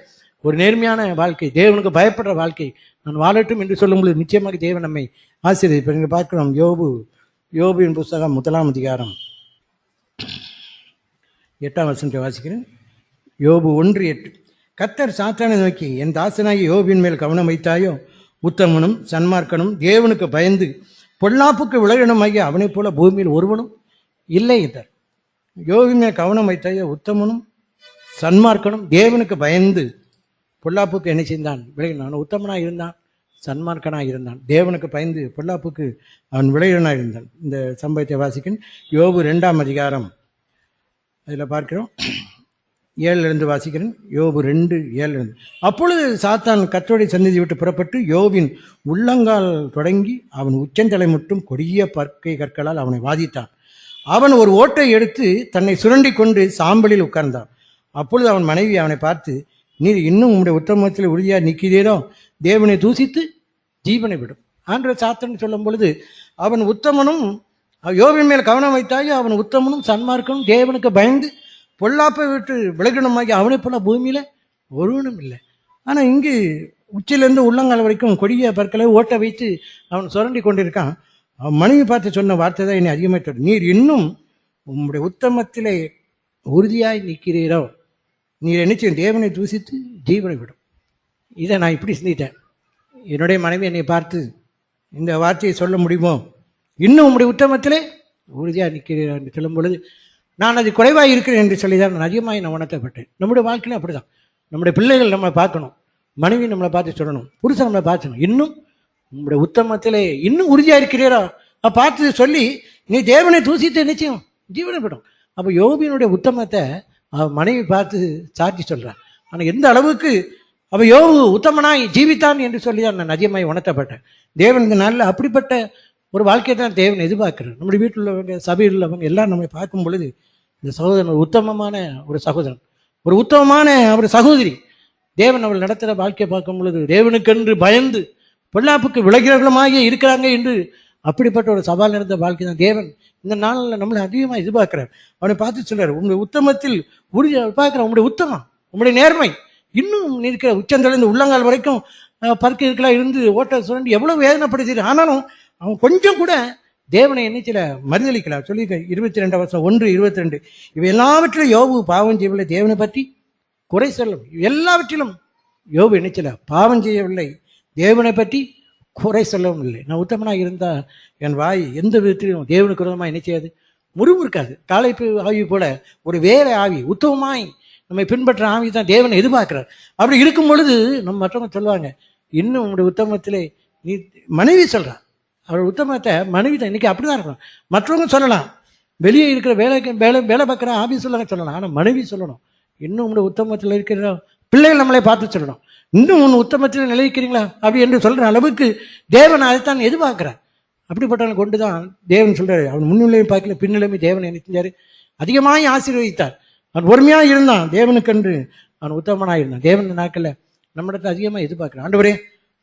ஒரு நேர்மையான வாழ்க்கை, தேவனுக்கு பயப்படுற வாழ்க்கை நான் வாழட்டும் என்று சொல்லும்போது நிச்சயமாக தேவன் நம்மை ஆசீர்வதிப்பார். இங்கே பார்க்கிறோம் யோபுவின் புஸ்தகம் 1ஆம் அதிகாரம் 8ஆம் வசனத்தை வாசிக்கிறேன். யோபு 1:8. கர்த்தர் சாத்தானை நோக்கி, என் தாசனாகி யோபின் மேல் கவனம் வைத்தாயோ, உத்தமனும் சன்மார்க்கனும் தேவனுக்கு பயந்து பொல்லாப்புக்கு விலகினமாகி அவனைப் போல பூமியில் ஒருவனும் இல்லை என்றார். யோபின் மேல் கவனம் வைத்தாயோ, உத்தமனும் சன்மார்க்கனும் தேவனுக்கு பயந்து பொல்லாப்புக்கு என்ன செய்தான் விலகினான். உத்தமனாக இருந்தான், சன்மார்க்கனாக இருந்தான், தேவனுக்கு பயந்து பொல்லாப்புக்கு அவன் விலகினாக இருந்தான். இந்த சம்பவத்தை வாசிக்கிறேன். யோபு 2ஆம் அதிகாரம் அதில் பார்க்கிறோம். 7 வாசிக்கிறேன். யோபு 2:7. அப்பொழுது சாத்தான் கர்த்தருடைய சந்நிதி விட்டு புறப்பட்டு யோபின் உள்ளங்கால் தொடங்கி அவன் உச்சந்தலை மட்டும் கொடிய பற்கை கற்களால் அவனை வாதித்தான். அவன் ஒரு ஓட்டை எடுத்து தன்னை சுரண்டி கொண்டு சாம்பலில் உட்கார்ந்தான். அப்பொழுது அவன் மனைவி அவனை பார்த்து, நீர் இன்னும் உம்முடைய உத்தமத்தில் உறுதியாக நிற்கிறீரோ, தேவனை தூசித்து ஜீவனை விடும். ஆண்டவர் சாத்தான் சொல்லும் பொழுது, அவன் உத்தமனும் யோபின் மேல் கவனம் வைத்தாயோ, அவன் உத்தமனும் சன்மார்க்கனும் தேவனுக்கு பயந்து பொல்லாப்பை விட்டு விலகணுமாகி அவனை போல பூமியில ஒருவனும் இல்லை. ஆனால் இங்கு உச்சிலேருந்து உள்ளங்கால் வரைக்கும் கொடிய பற்களை ஓட்ட வைத்து அவன் சுரண்டி கொண்டிருக்கான். அவன் மனைவி பார்த்து சொன்ன வார்த்தை தான் என்னை அதிகமாக, நீர் இன்னும் உம்முடைய உத்தமத்திலே உறுதியாய் நிற்கிறீரோ, நீர் என்ன செய்யும், தேவனை தூசித்து ஜீவனை விடும். இதை நான் இப்படி சிந்தித்தேன். என்னுடைய மனைவி என்னை பார்த்து இந்த வார்த்தையை சொல்ல முடியுமோ, இன்னும் உம்முடைய உத்தமத்திலே உறுதியாக நிற்கிறீரோ என்று சொல்லும் பொழுது, நான் அது குறைவாக இருக்கிறேன் என்று சொல்லி தான் நான் அதிகமாக நான் உணர்த்தப்பட்டேன். நம்முடைய வாழ்க்கையிலும் அப்படி தான். நம்முடைய பிள்ளைகள் நம்மளை பார்க்கணும், மனைவி நம்மளை பார்த்து சொல்லணும், புருஷன் நம்மளை பார்க்கணும், இன்னும் உங்களுடைய உத்தமத்திலே இன்னும் உறுதியாக இருக்கிறீரா பார்த்து சொல்லி, நீ தேவனை தூசித்து நிச்சயம் ஜீவனை விடும். அப்போ யோபினுடைய உத்தமத்தை மனைவி பார்த்து சாட்சி சொல்கிறான். ஆனால் எந்த அளவுக்கு அவள் யோபு உத்தமனாய் ஜீவித்தான் என்று சொல்லி தான் நான் அதிகமாய் உணர்த்தப்பட்டேன். தேவன் இந்த நாளில் அப்படிப்பட்ட ஒரு வாழ்க்கையை தான் தேவன் எதிர்பார்க்குறேன். நம்முடைய வீட்டில் உள்ளவங்க, சபையில் உள்ளவங்க எல்லாம் நம்ம பார்க்கும் பொழுது, இந்த சகோதரன் ஒரு உத்தமமான ஒரு சகோதரன், ஒரு உத்தமமான ஒரு சகோதரி, தேவன் அவள் நடத்துகிற வாழ்க்கையை பார்க்கும் பொழுது தேவனுக்கென்று பயந்து பொல்லாப்புக்கு விலகிறவர்களுமாகிய இருக்கிறாங்க என்று அப்படிப்பட்ட ஒரு சவால் நடந்த வாழ்க்கை தான் தேவன் இந்த நாளில் நம்மளை அதிகமாக எதிர்பார்க்கிறார். அவனை பார்த்து சொல்றார், உங்களுடைய உத்தமத்தில் உறுதி பார்க்குற உங்களுடைய உத்தமம், உங்களுடைய நேர்மை இன்னும் இருக்கிற உச்சந்தலைந்து உள்ளங்கால் வரைக்கும் பறக்க இருக்கலாம் இருந்து ஓட்ட சுரண்டி எவ்வளோ வேதனைப்படுத்தி, ஆனாலும் அவன் கொஞ்சம் கூட தேவனை எண்ணிச்சில மறுதளிக்கலாம். சொல்லி 22 வருஷம் 1:22. இவை எல்லாவற்றிலும் யோபு பாவம் செய்யவில்லை, தேவனை பற்றி குறை சொல்லும். எல்லாவற்றிலும் யோபு எண்ணிச்சில பாவம் செய்யவில்லை, தேவனை பற்றி குறை சொல்லவும் இல்லை. நான் உத்தமனாக இருந்தால் என் வாய் எந்த விதத்திலும் தேவனுக்கு விரோதமாக என்ன செய்யாது, முறுமுறுக்காது. காலைப்பு ஆவி போல ஒரு வேற ஆவி, உத்தமமாய் நம்மை பின்பற்ற ஆவி தான் தேவனை எதிர்பார்க்கிறார். அப்படி இருக்கும் பொழுது நம்ம மற்றவங்க சொல்லுவாங்க, இன்னும் உங்களுடைய உத்தமத்திலே நீ மனைவி சொல்கிறான், அவள் உத்தமத்தை மனைவி தான் இன்னைக்கு அப்படிதான் இருக்கணும். மற்றவங்க சொல்லலாம், வெளியே இருக்கிற வேலை பார்க்குற ஆபீஸில் சொல்லலாம், ஆனால் மனைவி சொல்லணும், இன்னும் உங்களுடைய உத்தமத்தில் இருக்கிற பிள்ளைகள் நம்மளை பார்த்து சொல்லணும், இன்னும் ஒன்று உத்தமத்தில் நிலைக்கிறீங்களா அப்படி என்று சொல்கிற அளவுக்கு தேவன் அதைத்தான் எதிர்பார்க்கிறார். அப்படிப்பட்டவனை கொண்டு தான் தேவன் சொல்கிறார், அவன் முன்னிலையும் பார்க்கல பின்னிலையுமே தேவன் என்ன செஞ்சார், அதிகமாக ஆசீர்வதித்தார். அவன் பொறுமையாக இருந்தான், தேவனுக்கென்று அவன் உத்தமனாக இருந்தான். தேவன் நாட்களில் நம்மிடத்தை அதிகமாக எதிர்பார்க்குறான். ஆண்டவரே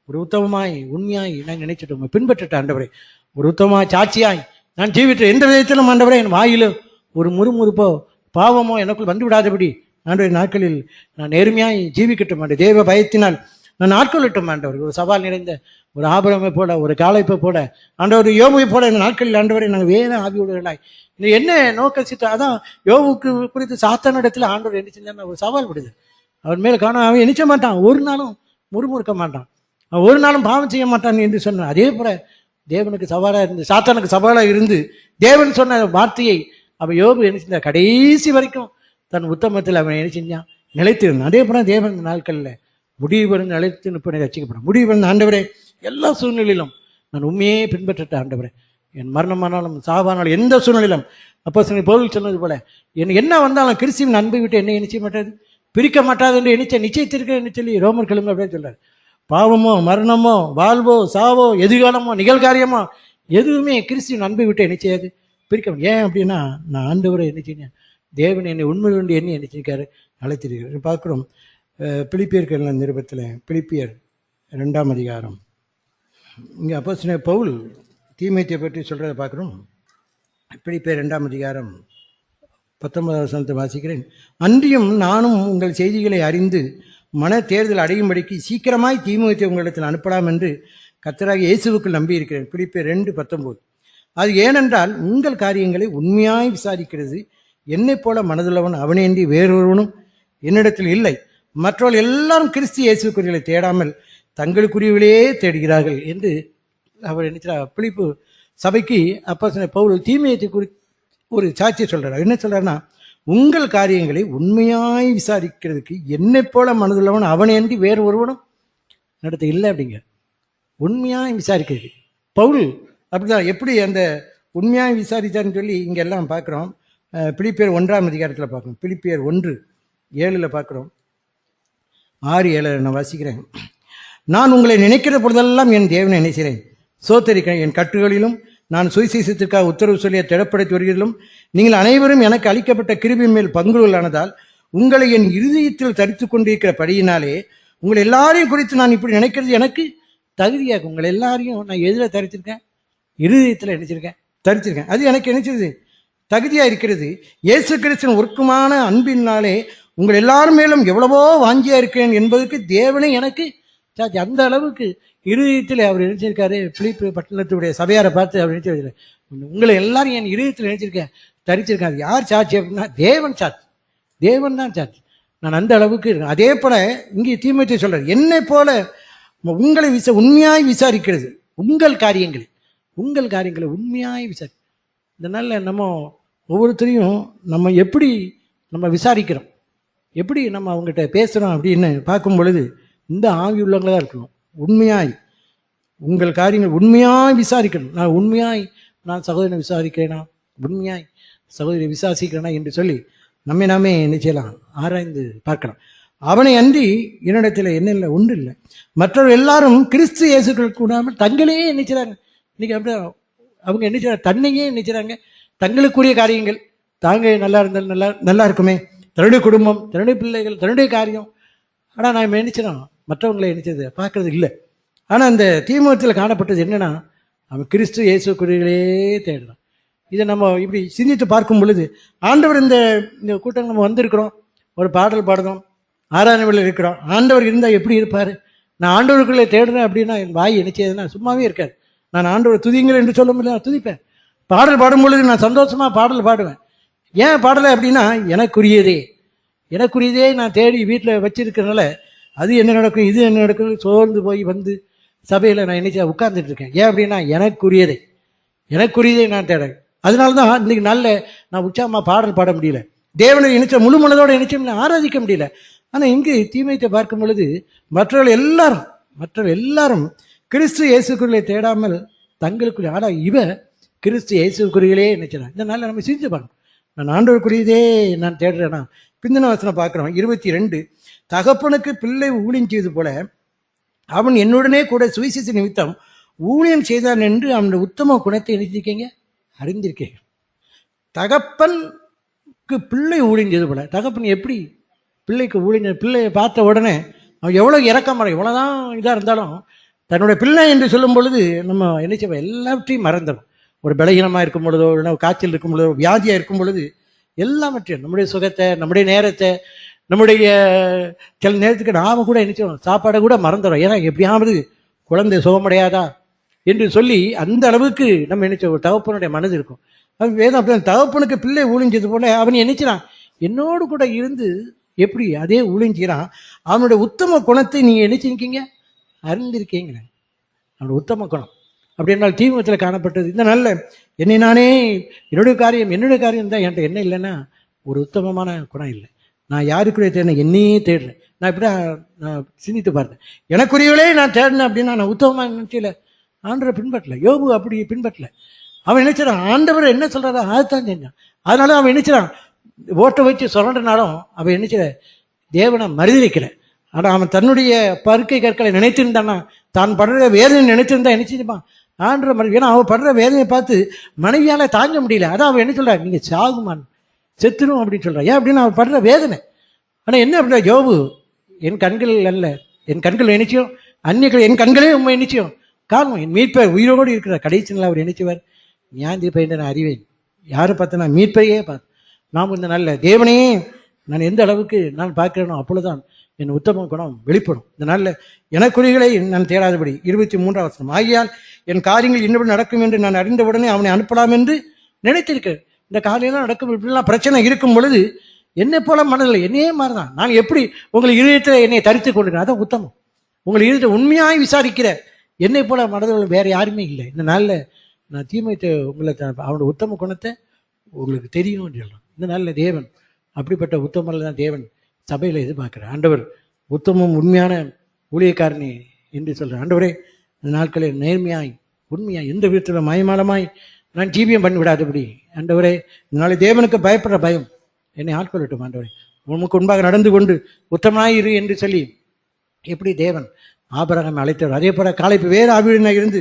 ஒரு உத்தமமாய் உண்மையாய் நான் நினைச்சிட்டோம், பின்பற்றிட்ட ஆண்டவரே, ஒரு உத்தமமாய் சாட்சியாய் நான் ஜீவித்த எந்த விதத்திலும் ஆண்டவரே என் வாயில் ஒரு முறுமுறுப்போ பாவமோ எனக்குள் வந்து விடாதபடி ஆண்டவரே நாட்களில் நான் நேர்மையாய் ஜீவிக்கட்டும் ஆண்டு, தேவ பயத்தினால் நான் ஆட்கொள்ளட்டும் ஆண்டவர். ஒரு சவால் நிறைந்த ஒரு ஆபரமை போல, ஒரு காலைப்பை போல ஆண்டவர், யோபுவை போல இந்த நாட்களில் ஆண்டவரை நாங்கள் வேற ஆவியுடையவர்களாய் என்ன நோக்க சித்த. அதான் யோபுக்கு குறித்து சாத்தானிடத்தில் ஆண்டவர் என்ன செஞ்சார், ஒரு சவால் விடுது. அவன் மேலே காண அவன் நினைச்ச மாட்டான், ஒரு நாளும் முறுமுறுக்க மாட்டான், அவன் ஒரு நாளும் பாவம் செய்ய மாட்டான் என்று சொன்னான். அதே போல தேவனுக்கு சவாலாக இருந்து சாத்தானுக்கு சவாலாக இருந்து தேவன் சொன்ன வார்த்தையை அவன் யோபு என்ன செஞ்சான், கடைசி வரைக்கும் தன் உத்தமத்தில் அவன் என்ன செஞ்சான், நிலைத்திருந்தான். அதே போல தேவன் இந்த நாட்களில் முடிவு பிறந்து நிலைத்து நிற்பனை ரசிக்கப்படும். முடிவு பிறந்த ஆண்டவரே எல்லா சூழ்நிலையிலும் நான் உண்மையே பின்பற்ற ஆண்டவரே, என் மரணமானாலும் சாவானாலும் எந்த சூழ்நிலையிலும் அப்போ பவுல் சொன்னது போல என்ன வந்தாலும் கிறிஸ்துவின் அன்பை விட்டு என்னை நிச்சய மாட்டாது, பிரிக்க மாட்டாது என்று நிச்சயத்திருக்க என்று சொல்லி ரோமர் கிழமை அப்படின்னு சொல்றாரு. பாவமோ மரணமோ வாழ்வோ சாவோ எதிர்காலமோ நிகழ்காரியமோ எதுவுமே கிறிஸ்துவின் அன்பை விட்டு என்ன செய்யாது பிரிக்க. ஏன் அப்படின்னா நான் ஆண்டவரை என்ன செய்யணும், தேவன் என்னை உண்மை வேண்டி என்ன நினைச்சிருக்காரு, அழைத்திருக்கிறார். பார்க்குறோம் பிலிப்பியர்கள் நிருபத்தில், பிலிப்பியர் 2ஆம் அதிகாரம். இங்கே அப்போஸ்தலனாகிய பவுல் தீமோத்தேயை பற்றி சொல்கிறத பார்க்குறோம். பிலிப்பியர் 2ஆம் அதிகாரம் 19ஆம் வசனத்தை வாசிக்கிறேன். அன்றியும் நானும் உங்கள் செய்திகளை அறிந்து மன தேர்தல் அடையும்படிக்கு சீக்கிரமாய் தீமோத்தேயை உங்களிடத்தில் அனுப்பலாம் என்று கர்த்தராகிய இயேசுவுக்குள் நம்பியிருக்கிறேன். பிலிப்பியர் 2:19. அது ஏனென்றால் உங்கள் காரியங்களை உண்மையாய் விசாரிக்கிறது என்னைப் போல மனதுள்ளவன் அவனேன்றி வேறொருவனும் என்னிடத்தில் இல்லை. மற்றவர்கள் எல்லாரும் கிறிஸ்து இயேசுக்குரியவர்களை தேடாமல் தங்களுக்குரியவர்களே தேடுகிறார்கள் என்று அவர் நினைச்சார். பிலிப்பு சபைக்கு அப்போஸ்தலனாகிய பவுல் தீமோத்தேயை குறித்து ஒரு சாட்சியை சொல்றார். என்ன சொல்றாருன்னா, உங்கள் காரியங்களை உண்மையாய் விசாரிக்கிறதுக்கு என்னைப் போல மனதுள்ளவன் அவனேன்றி வேறு ஒருவனும் நடத்த இல்லை அப்படிங்க. உண்மையாய் விசாரிக்கிறது பவுல் அப்படிதான். எப்படி அந்த உண்மையாய் விசாரித்தார்னு சொல்லி இங்கெல்லாம் பார்க்குறோம். பிலிப்பியர் 1ஆம் அதிகாரத்தில் பார்க்கணும். பிலிப்பியர் 1:7 பார்க்குறோம். 6:7 நான் வாசிக்கிறேன். நான் உங்களை நினைக்கிற பொழுதெல்லாம் என் தேவனை நினைக்கிறேன், சோத்தரிக்கிறேன். என் கட்டுகளிலும் நான் சுவிசேஷத்திற்காக உத்தரவு சொல்லிய திடப்படுத்தி வருகிறதிலும் நீங்கள் அனைவரும் எனக்கு அளிக்கப்பட்ட கிருபையின் மேல் பங்குகளானதால் உங்களை என் இருதயத்தில் தரித்து கொண்டிருக்கிற படியினாலே உங்களை எல்லாரையும் குறித்து நான் இப்படி நினைக்கிறது எனக்கு தகுதியாகும். உங்களை எல்லாரையும் நான் எதில் தரித்திருக்கேன், இருதயத்தில் நினைச்சிருக்கேன், தரிச்சிருக்கேன். அது எனக்கு நினைச்சது தகுதியாக இருக்கிறது. இயேசு கிறிஸ்துவின் ஒர்க்குமான அன்பினாலே உங்கள் எல்லாரும் மேலும் எவ்வளவோ வாஞ்சியா இருக்கிறேன் என்பதற்கு தேவனே எனக்கு சாட்சி. அந்த அளவுக்கு இருதயத்தில் அவர் நினைச்சிருக்காரு. பிலிப்பு பட்டணத்துடைய சபையாரை பார்த்து அவர் நினைச்சிருக்காரு, உங்களை எல்லாரும் என் இருதயத்தில் நினைச்சிருக்கேன், தரிச்சிருக்காரு. யார் சாட்சி அப்படின்னா தேவன் சாட்சி, தேவன் தான் சாட்சி. நான் அந்த அளவுக்கு இருக்கேன். அதே போல இங்கே தீமோத்தேயு சொல்றாரு, என்னை போல உங்களை உண்மையாய் விசாரிக்கிறது உங்கள் காரியங்களை உண்மையாய் விசாரி. இதனால நம்ம ஒவ்வொருத்தரையும் நம்ம எப்படி நம்ம விசாரிக்கிறோம், எப்படி நம்ம அவங்ககிட்ட பேசுகிறோம் அப்படின்னு பார்க்கும் பொழுது இந்த ஆவி உள்ளவங்களாக தான் இருக்கணும். உண்மையாய் உங்கள் காரியங்கள் உண்மையாய் விசாரிக்கணும். நான் சகோதரனை விசாரிக்கிறேனா, உண்மையாய் சகோதரி விசாரிக்கிறேனா என்று சொல்லி நாமே என்ன செய்யலாம், ஆராய்ந்து பார்க்கலாம். அவனை அன்றி என்னிடத்தில் என்ன இல்லை, ஒன்று இல்லை. மற்றவர்கள் எல்லாரும் கிறிஸ்து இயேசுக்கள் கூடாமல் தங்களையே நினைச்சாங்க. இன்னைக்கு அப்படி அவங்க என்ன செய்யறாங்க, தன்னையே நினைச்சாங்க. தங்களுக்குரிய காரியங்கள் தாங்க நல்லா இருந்தாலும் நல்லா இருக்குமே, தன்னுடைய குடும்பம், தன்னுடைய பிள்ளைகள், தன்னுடைய காரியம். ஆனால் நான் நினைச்சிடோம் மற்றவங்களை நினைச்சது பார்க்கறது இல்லை. ஆனால் அந்த தீமோத்தேயுவில் காணப்பட்டது என்னன்னா, அவன் கிறிஸ்து இயேசுக்குரியவர்களே தேடுறான். இதை நம்ம இப்படி சிந்தித்து பார்க்கும் பொழுது ஆண்டவர் இந்த கூட்டம் நம்ம வந்திருக்கிறோம், ஒரு பாடல் பாடுறோம், ஆராதனையில் இருக்கிறோம். ஆண்டவர் இருந்தால் எப்படி இருப்பார்? நான் ஆண்டவருக்குள்ளே தேடுறேன் அப்படின்னா என் வாய் நினைச்சதுன்னா சும்மாவே இருக்காது. நான் ஆண்டவர் துதிங்கள் என்று சொல்ல முடியல, நான் துதிப்பேன். பாடல் பாடும் பொழுது நான் சந்தோஷமாக பாடல் பாடுவேன். ஏன் பாடலை அப்படின்னா எனக்குரியதே நான் தேடி வீட்டில் வச்சிருக்கிறனால அது என்ன நடக்கும், இது என்ன நடக்கும், சோர்ந்து போய் வந்து சபையில் நான் நினைச்சா உட்கார்ந்துட்டு இருக்கேன். ஏன் அப்படின்னா எனக்குரியதே நான் தேட. அதனால தான் இன்னைக்கு நல்ல நான் உற்சாகமாக பாடல் பாட முடியல, தேவனை நினைச்ச முழு மனதோடு நினைச்ச ஆராதிக்க முடியல. ஆனால் இங்கு தீமையத்தை பார்க்கும் பொழுது மற்றவர்கள் எல்லாரும் கிறிஸ்து இயேசுக்குள்ளே தேடாமல் தங்களுக்குள்ளே, ஆனால் கிறிஸ்து இயேசுக்குறிகளே நினைச்சான். இதனால நம்ம சிரிச்சு பார்க்கணும், நான் ஆண்டவருக்குரியதே நான் தேடுறேன்னா. பிந்தின வசனம் பார்க்குறோம் 22. தகப்பனுக்கு பிள்ளை ஊழியம் செய்வது போல அவன் என்னுடனே கூட சுவிசேஷ நிமித்தம் ஊழியம் செய்தான் என்று அவனுடைய உத்தம குணத்தை நினைச்சிருக்கீங்க, அறிந்திருக்கீங்க. தகப்பனுக்கு பிள்ளை ஊழியம் செய்வது போல, தகப்பன் எப்படி பிள்ளைக்கு ஊழியம், பிள்ளையை பார்த்த உடனே அவன் எவ்வளோ இறக்கமாக, எவ்வளோதான் இதாக இருந்தாலும் தன்னுடைய பிள்ளை என்று சொல்லும் பொழுது நம்ம என்ன செய்வோம், எல்லாவற்றையும் மறந்துடும். ஒரு பலகீனமாக இருக்கும் பொழுதோ, இல்லைன்னா காய்ச்சல் இருக்கும் பொழுதோ, வியாதியாக இருக்கும் பொழுது எல்லாவற்றையும் நம்முடைய சுகத்தை, நம்முடைய நேரத்தை, நம்முடைய சில நேரத்துக்கு நாம கூட என்ன செய்வோம், சாப்பாடை கூட மறந்துடும். ஏன்னா எப்படியாவது குழந்தை சுகமடையாதா என்று சொல்லி அந்த அளவுக்கு நம்ம நினைச்சோம் தகப்பனுடைய மனது இருக்கும். அது வேதம் அப்படி தகப்பனுக்கு பிள்ளை ஊழிஞ்சது போல அவன் நினைச்சான் என்னோடு கூட இருந்து எப்படி அதே ஊழிஞ்சிக்கிறான். அவனுடைய உத்தம குணத்தை நீங்கள் நினைச்சிருக்கீங்க, அறிந்திருக்கீங்க. அவனுடைய உத்தம குணம் அப்படின்னால் தீமத்தில் காணப்பட்டது. இந்த நல்ல என்னுடைய காரியம் தான் என்கிட்ட என்ன இல்லைன்னா ஒரு உத்தமமான குணம் இல்லை. நான் யாருக்குரிய தேடினேன், என்னையே தேடுறேன். நான் இப்படி நான் சிந்தித்து பார்த்தேன், எனக்குரியவளே நான் தேடினேன் அப்படின்னா நான் உத்தமமாக நினைச்சல, ஆண்டவரை பின்பற்றல. யோபு அப்படி பின்பற்றல. அவன் நினைச்சிடான் ஆண்டவர் என்ன சொல்றாரோ அதுதான் செஞ்சான். அதனால அவன் நினைச்சிடான் ஓட்ட வச்சு சொல்றனாலும் அவன் நினைச்சிட தேவனை மறுதளிக்கல. ஆனால் அவன் தன்னுடைய பருக்கை கற்களை நினைத்திருந்தானா, தான் படுற வேதனை நினைத்திருந்தா என்ன செஞ்சுப்பான் ஆன்ற மாதிரி. ஏன்னா அவன் படுற வேதனையை பார்த்து மனைவியால் தாங்க முடியல. அதான் அவன் என்ன சொல்கிறான், நீங்கள் சாகுமான், செத்துரும் அப்படின்னு சொல்கிறான். ஏன் அப்படின்னு அவன் படுற வேதனை. ஆனால் என்ன அப்படின்னா, யோபு என் கண்கள் அல்ல, என் கண்கள் நினைச்சியும் அந்நியர்கள் என் கண்களே உண்மை நிச்சயம் காரணம் என் மீட்பர் உயிரோடு இருக்கிறார். கடைசி நாள் அவர் நினைச்சவர் ஞாந்தி பயின்ற நான் அறிவேன். யாரை பார்த்து நான் மீட்பையே பார்த்து நாம் இந்த நல்ல தேவனையே நான் எந்த அளவுக்கு நான் பார்க்கிறேனோ அப்பொழுதுதான் என் உத்தம குணம் வெளிப்படும். இந்த நல்ல எனக்குறிகளை நான் தேடாதபடி 23ஆம் வசனம், ஆகியால் என் காரியங்கள் இன்னும் நடக்கும் என்று நான் அறிந்தவுடனே அவனை அனுப்பலாம் என்று நினைத்திருக்கிறேன். இந்த காரியெல்லாம் நடக்கும், இப்படிலாம் பிரச்சனை இருக்கும் பொழுது என்னை போல மனதில் என்னையே மாறுதான். நான் எப்படி உங்கள் இதயத்தில் என்னை தரித்து கொண்டிருக்கேன், அதான் உத்தமம். உங்கள் இதயத்தை உண்மையாய் விசாரிக்கிற என்னை போல மனதில் வேற யாருமே இல்லை. இந்த நாளில் நான் தீமைத்தை உங்களை அவனோட உத்தம குணத்தை உங்களுக்கு தெரியும் சொல்லலாம். இந்த நாளில் தேவன் அப்படிப்பட்ட உத்தமில் தான் தேவன் சபையில் எதிர்பார்க்குறார். ஆண்டவர் உத்தமம் உண்மையான ஊழியக்காரனி என்று சொல்கிறார். ஆண்டவரே இந்த நாட்களில் நேர்மையாய் உண்மையாய் எந்த விதத்தில் மயமாலமாய் நான் ஜீவியம் பண்ணி விடாதபடி ஆண்டவரே இந்த நாளை தேவனுக்கு பயப்படுற பயம் என்னை ஆட்கொள்ளட்டும். ஆண்டவரே உனக்கு முன்பாக நடந்து கொண்டு உத்தமனாயிரு என்று சொல்லி எப்படி தேவன் ஆபிரகாமை அழைத்தவர், அதே போல காலைப்பு வேறு ஆவியனாக இருந்து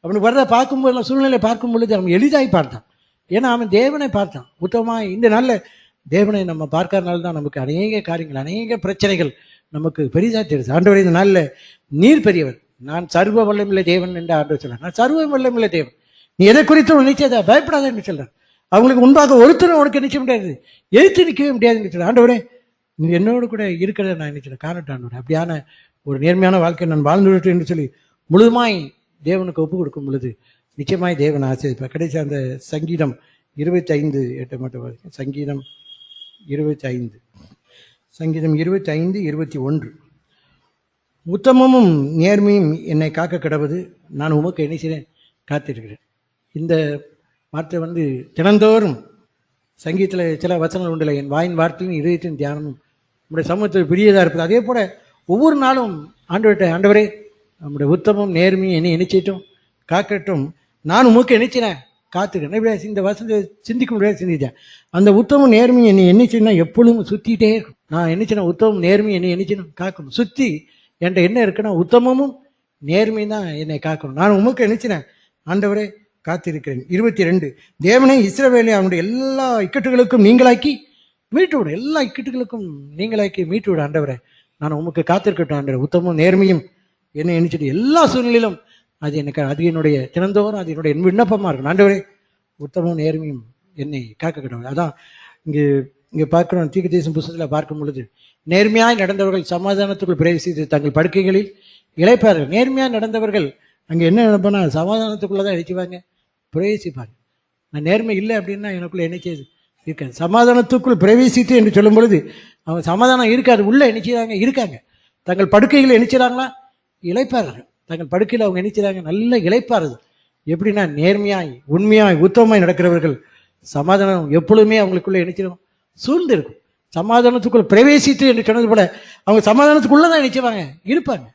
அவனுக்கு வர்றதை பார்க்கும்போது சூழ்நிலை பார்க்கும் பொழுது அவன் எளிதாய் பார்த்தான். ஏன்னா அவன் தேவனை பார்த்தான் உத்தமமாக. இந்த நாளில் தேவனை நம்ம பார்க்கறதுனால தான் நமக்கு அநேக காரியங்கள் அநேக பிரச்சனைகள் நமக்கு பெரிதாக தெரியுது. ஆண்டவரே இந்த நாளில் நீர் பெரியவர், நான் சர்வ வல்லமில்லை தேவன் என்று ஆண்டவர் சொல்கிறார். நான் சர்வ வல்லமில்லை தேவன், நீ எதை குறித்து நிச்சயத்தை பயப்படாத என்று சொல்கிறார். அவங்களுக்கு முன்பாக ஒருத்தரும் உனக்கு நிச்சய முடியாது, எதிர்த்து நிற்கவே முடியாதுன்னு சொல்கிறார். ஆண்டவரே நீ என்னோடு கூட இருக்கிறத நான் நினைச்சேன் காணட்டான். அப்படியான ஒரு நேர்மையான வாழ்க்கை நான் வாழ்ந்து விட்டு என்று சொல்லி முழுதுமாய் தேவனுக்கு ஒப்பு கொடுக்கும் பொழுது நிச்சயமாய் தேவன் ஆசீர்வதிப்பார். கடைசி அந்த சங்கீதம் 25:8 மட்டும் சங்கீதம் 25:21 உத்தமமும் நேர்மையும் என்னை காக்க கிடவது, நான் உமக்கு என்ன செய்கிறேன் காத்திருக்கிறேன். இந்த வார்த்தை தினந்தோறும் சங்கீதத்தில் சில வசனங்கள் உண்டில்லை, என் வாயின் வார்த்தையும் இதயத்தின் தியானமும் நம்முடைய சமூகத்தில் பெரியதாக இருப்பது. அதே போல் ஒவ்வொரு நாளும் ஆண்டவரே நம்முடைய உத்தமம் நேர்மையும் என்னை நினைச்சிட்டும் காக்கட்டும், நான் உமக்கு நினைச்சினேன் காத்துக்கிறேன். இந்த வசனத்தை சிந்திக்க முடியாது சிந்தித்தேன். அந்த உத்தமம் நேர்மையும் என்னை எண்ணிச்சுன்னா எப்பொழுதும் சுற்றிகிட்டே இருக்கும். நான் எண்ணிச்சினா உத்தமம் நேர்மையும் என்னை எண்ணிச்சினா காக்கணும். சுற்றி என்கிட்ட என்ன இருக்குன்னா உத்தமமும் நேர்மையும் தான் என்னை காக்கணும். நான் உமக்கு நினைச்சினேன் ஆண்டவரே காத்திருக்கிறேன். 22 தேவனே இஸ்ரவேலை அவனுடைய எல்லா இக்கட்டுகளுக்கும் நீங்களாக்கி மீட்டு விடு, எல்லா இக்கட்டுகளுக்கும் நீங்களாக்கி மீட்டு விடு ஆண்டவரே, நான் உமக்கு காத்திருக்கட்டும் ஆண்டவரே. உத்தமம் நேர்மையும் என்னை எண்ணிச்சிட்டு எல்லா சூழ்நிலையிலும் அது எனக்கு அது என்னுடைய தினந்தோறும் அது என்னுடைய விண்ணப்பமாக இருக்கும். ஆண்டவரே உத்தமம் நேர்மையும் என்னை காக்கட்டும். அதான் இங்கே பார்க்குறோம், தீர்க்கதரிசன புத்தகத்தில் பார்க்கும் பொழுது நேர்மையாய் நடந்தவர்கள் சமாதானத்துக்குள் பிரவேசித்து தங்கள் படுக்கைகளில் இளைப்பார்கள். நேர்மையாக நடந்தவர்கள் அங்கே என்ன நினைப்பேன்னா சமாதானத்துக்குள்ளே தான் இழைச்சிவாங்க, பிரவேசிப்பாங்க. நான் நேர்மை இல்லை அப்படின்னா எனக்குள்ளே என்ன செய்யுது இருக்காது. சமாதானத்துக்குள் பிரவேசித்து என்று சொல்லும் பொழுது அவங்க சமாதானம் இருக்காது, உள்ளே நினைச்சாங்க இருக்காங்க. தங்கள் படுக்கைகளை நினைச்சாங்களா இளைப்பார்கள். தங்கள் படுக்கையில் அவங்க நினைச்சாங்க நல்ல இளைப்பாருது. எப்படின்னா நேர்மையாய் உண்மையாய் உத்தமமாய் நடக்கிறவர்கள் சமாதானம் எப்பொழுதுமே அவங்களுக்குள்ளே நினைச்சிடும் சூழ்ந்து இருக்கும். சமாதானத்துக்குள் பிரவேசித்து என்று சொன்னது போல அவங்க சமாதானத்துக்குள்ளே தான் நினைச்சுவாங்க இருப்பாங்க.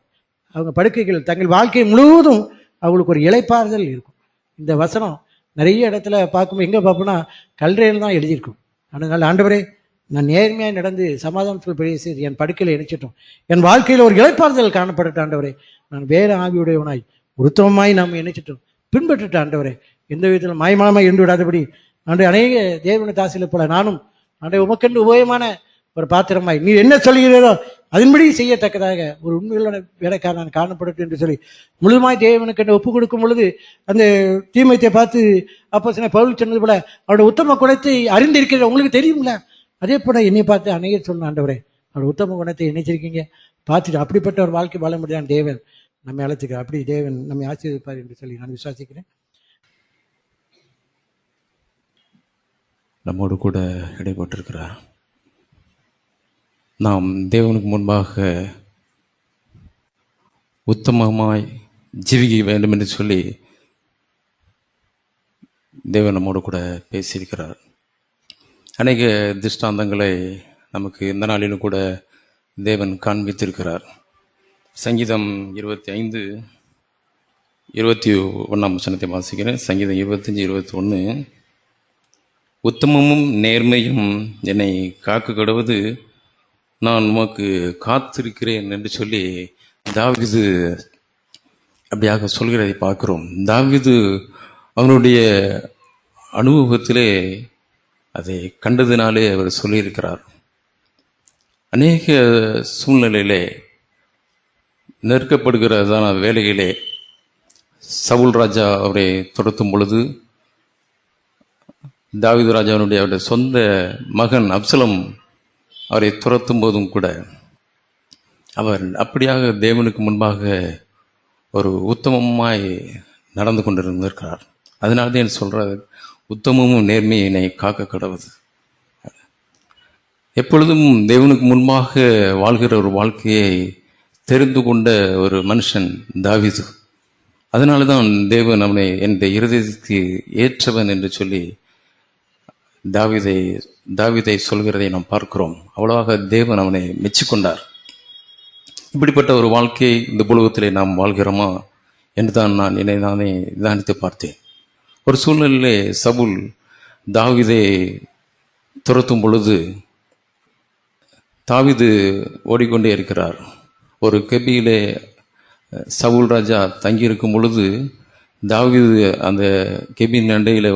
அவங்க படுக்கைகள் தங்கள் வாழ்க்கை முழுவதும் அவங்களுக்கு ஒரு இளைப்பாறுதல் இருக்கும். இந்த வசனம் நிறைய இடத்துல பார்க்கும்போது எங்கே பார்ப்போம்னா கல்றையில் தான் எழுதியிருக்கும். அதனால் ஆண்டவரே நான் நேர்மையாக நடந்து சமாதானத்தில் பிரவேசித்து என் படுக்கையில் இணைச்சிட்டோம், என் வாழ்க்கையில் ஒரு இளைப்பாறுதல் காணப்படட்ட ஆண்டவரே, நான் வேறு ஆவியுடையவனாய் உத்தமமாய் நாம் இணைச்சிட்டோம் பின்பற்றிட்ட ஆண்டவரே, எந்த விதத்தில் மாயமானமாய் இருந்து விடாதபடி அன்றைய அநேக தேவன தாசில போல நானும் அன்றைய உமக்கென்று உபயமான ஒரு பாத்திரமாய் நீ என்ன சொல்கிறீரோ அதன்படி செய்யத்தக்கதாக ஒரு உண்மையான வேலைக்காரன் காணப்படட்டும் என்று சொல்லி முழுமாய் தேவனுக்கு ஒப்பு கொடுக்கும் பொழுது அந்த தீமைத்தை பார்த்து அப்போ பவுல் சொன்னது போல அவருடைய உத்தம குணத்தை அறிந்திருக்கிறது உங்களுக்கு தெரியும்ல. அதே போல என்னை பார்த்து அநேகர் சொன்ன ஆண்டவரே அவருடைய உத்தம குணத்தை நினைச்சிருக்கீங்க பார்த்துட்டு அப்படிப்பட்ட ஒரு வாழ்க்கை வாழ முடியாத தேவன் நம்மை அழைச்சிக்கிறார். அப்படி தேவன் நம்மை ஆசீர்வதிப்பார் என்று சொல்லி நான் விசுவாசிக்கிறேன். நம்மோடு கூட இடைப்பட்டிருக்கிறார். நாம் தேவனுக்கு முன்பாக உத்தமமாய் ஜீவிக்க வேண்டும் என்று சொல்லி தேவன் நம்மோடு கூட பேசியிருக்கிறார். அநேக திருஷ்டாந்தங்களை நமக்கு இந்த நாளிலும் கூட தேவன் காண்பித்திருக்கிறார். சங்கீதம் 25:21 வாசிக்கிறேன். சங்கீதம் 25:21 உத்தமமும் நேர்மையும் என்னை காக்க கடவுது, நான் உமக்கு காத்திருக்கிறேன் என்று சொல்லி தாவீது அப்படியாக சொல்கிறதை பார்க்கிறோம். தாவீது அவனுடைய அனுபவத்திலே அதை கண்டதினாலே அவர் சொல்லியிருக்கிறார். அநேக சூழ்நிலையிலே நெருக்கப்படுகிறதான வேலையிலே சவுல் ராஜா அவரை துரத்தும் பொழுது தாவீது ராஜாவினுடைய அவருடைய சொந்த மகன் அப்சலம் அவரை துரத்தும் போதும் கூட அவர் அப்படியாக தேவனுக்கு முன்பாக ஒரு உத்தமமாய் நடந்து கொண்டிருந்திருக்கிறார். அதனால தான் சொல்கிறார், உத்தமமும் நேர்மையினை காக்க கடவுது. எப்பொழுதும் தேவனுக்கு முன்பாக வாழ்கிற ஒரு வாழ்க்கையை தெரிந்து கொண்ட ஒரு மனுஷன் தாவீது. அதனால தான் தேவன் அவனை என் இருதயத்துக்கு ஏற்றவன் என்று சொல்லி தாவீதை சொல்கிறதை நாம் பார்க்கிறோம். அவ்வளவாக தேவன் அவனை மெச்சிக்கொண்டார். இப்படிப்பட்ட ஒரு வாழ்க்கையை இந்த உலகத்திலே நாம் வாழ்கிறோமா என்று தான் நான் என்னை நானே நிதானித்து பார்த்தேன். ஒரு சூழ்நிலையிலே சவுல் தாவீதை துரத்தும் பொழுது தாவீது ஓடிக்கொண்டே இருக்கிறார். ஒரு கெபியிலே சவுல் ராஜா தங்கியிருக்கும் பொழுது தாவீது அந்த கெபியின் அண்டையில்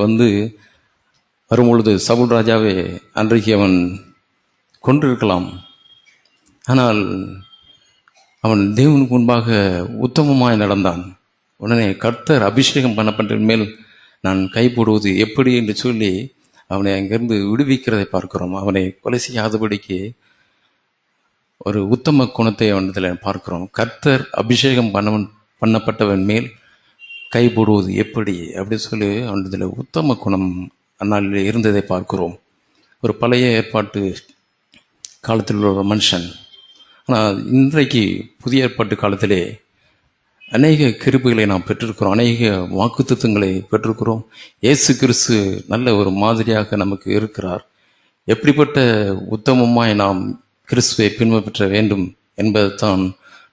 வரும்பொழுது சவுல் ராஜாவை அன்றைக்கு அவன் கொண்டிருக்கலாம். ஆனால் அவன் தேவனுக்கு முன்பாக உத்தமமாய் நடந்தான். உடனே கர்த்தர் அபிஷேகம் பண்ணப்பட்ட மேல் நான் கைப்போடுவது எப்படி என்று சொல்லி அவனை அங்கிருந்து விடுவிக்கிறதை பார்க்கிறோம். அவனை கொலை செய்யாதபடிக்கு ஒரு உத்தம குணத்தை அவனத்தில் பார்க்கிறோம். கர்த்தர் அபிஷேகம் பண்ணப்பட்டவன் மேல் கை போடுவது எப்படி அப்படி சொல்லி அவனத்தில் உத்தம குணம் அந்நாளில் இருந்ததை பார்க்கிறோம். ஒரு பழைய ஏற்பாட்டு காலத்தில் உள்ள ஒரு மனுஷன். ஆனால் இன்றைக்கு புதிய ஏற்பாட்டு காலத்திலே அநேக கிருபைகளை நாம் பெற்றிருக்கிறோம், அநேக வாக்குத்தத்தங்களை பெற்றிருக்கிறோம். இயேசு கிறிஸ்து நல்ல ஒரு மாதிரியாக நமக்கு இருக்கிறார். எப்படிப்பட்ட உத்தமமாய் நாம் கிறிஸ்துவை பின்பற்ற வேண்டும் என்பதைத்தான்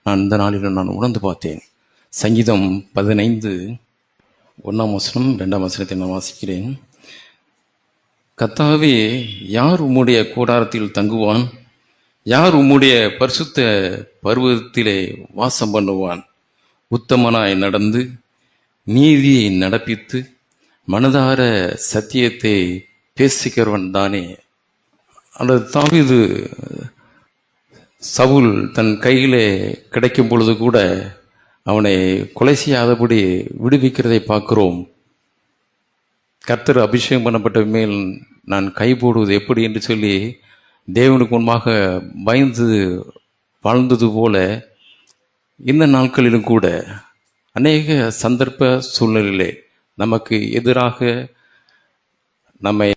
நான் இந்த நாளில் நான் உணர்ந்து பார்த்தேன். சங்கீதம் 15 1 2 நான் வாசிக்கிறேன். கர்த்தாவே, யார் உம்முடைய கூடாரத்தில் தங்குவான்? யார் உம்முடைய பரிசுத்த பர்வதத்திலே வாசம் பண்ணுவான்? உத்தமனாய் நடந்து நீதியை நடப்பித்து மனதார சத்தியத்தை பேசுகிறவன் தானே. அல்லது தாவீது சவுல் தன் கையிலே கிடைக்கும் பொழுது கூட அவனை கொலை செய்யாதபடி விடுவிக்கிறதை பார்க்கிறோம். கர்த்தர் அபிஷேகம் பண்ணப்பட்ட மேல் நான் கை போடுவது எப்படி என்று சொல்லி தேவனுக்கு முன்பாக பயந்து வாழ்ந்தது போல இந்த நாட்களிலும் கூட அநேக சந்தர்ப்ப சூழ்நிலையிலே நமக்கு எதிராக நம்மை